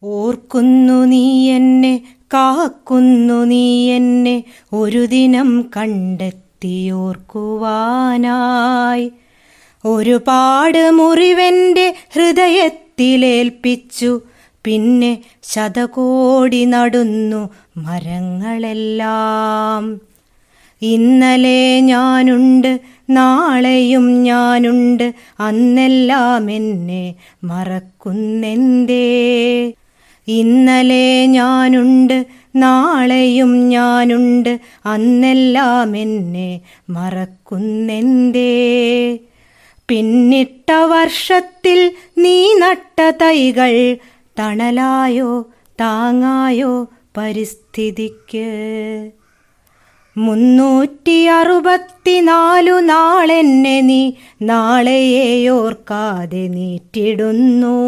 ഓർക്കുന്നു നീ എന്നെ, കാക്കുന്നു നീ എന്നെ, ഒരു ദിനം കണ്ടെത്തിയോർക്കുവാനായി. ഒരുപാട് മുറിവെൻ്റെ ഹൃദയത്തിലേൽപ്പിച്ചു, പിന്നെ ശതകോടി നടുന്നു മരങ്ങളെല്ലാം. ഇന്നലെ ഞാനുണ്ട്, നാളെയും ഞാനുണ്ട്, അന്നെല്ലാം എന്നെ മറക്കുന്നെന്തേ? ഇന്നലെ ഞാനുണ്ട്, നാളെയും ഞാനുണ്ട്, അന്നെല്ലാം എന്നെ മറക്കുന്നെന്തേ? പിന്നിട്ട വർഷത്തിൽ നീ നട്ട തൈകൾ തണലായോ താങ്ങായോ പരിസ്ഥിതിക്ക്? 364 നാളെന്നെ നീ നാളെയോർക്കാതെ നീറ്റിടുന്നു.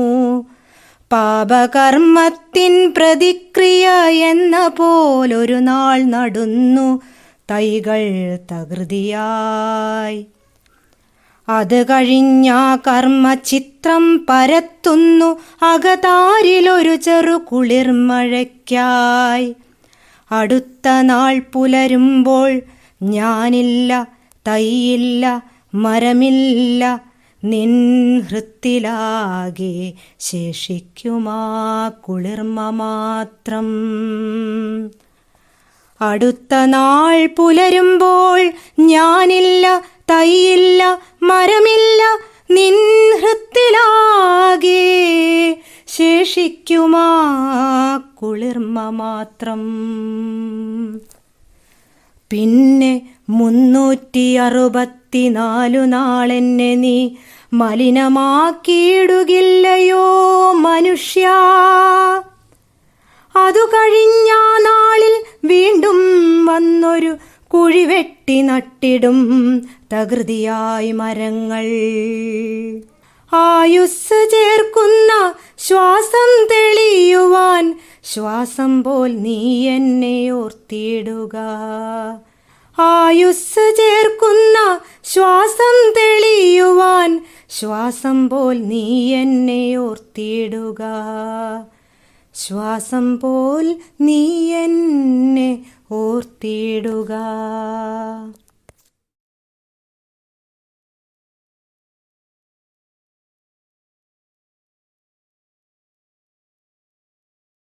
പാപകർമ്മത്തിൻ പ്രതിക്രിയ എന്ന പോലൊരു നാൾ നടുന്നു തൈകൾ തകൃതിയായി. അത് കഴിഞ്ഞ കർമ്മചിത്രം പരത്തുന്നു അകതാരിലൊരു ചെറു കുളിർമഴയ്ക്കായി. അടുത്ത നാൾ പുലരുമ്പോൾ ഞാനില്ല, തൈയില്ല, മരമില്ല, നിൻ ഹൃത്തിലാകെ ശേഷിക്കുമാ കുളിർമ മാത്രം. അടുത്ത നാൾ പുലരുമ്പോൾ ഞാനില്ല, തൈയില്ല, മരമില്ല, നിൻ ഹൃത്തിലാകെ ശേഷിക്കുമാ കുളിർമ മാത്രം. പിന്നെ 364 നാളെന്നെ നീ മലിനമാക്കിയിടുകില്ലയോ മനുഷ്യാ? അതു കഴിഞ്ഞ നാളിൽ വീണ്ടും വന്നൊരു കുഴി വെട്ടി നട്ടിടും തകൃതിയായി മരങ്ങൾ. ആയുസ് ചേർക്കുന്ന ശ്വാസം തെളിയുവാൻ ശ്വാസം പോൽ നീ എന്നെ ഓർത്തിടുക. ആയുസ് ചേർക്കുന്ന ശ്വാസം തെളിയുവാൻ ശ്വാസം പോൽ നീ എന്നെ ഓർത്തിടുക. ശ്വാസം പോൽ നീ എന്നെ ഓർത്തിടുക.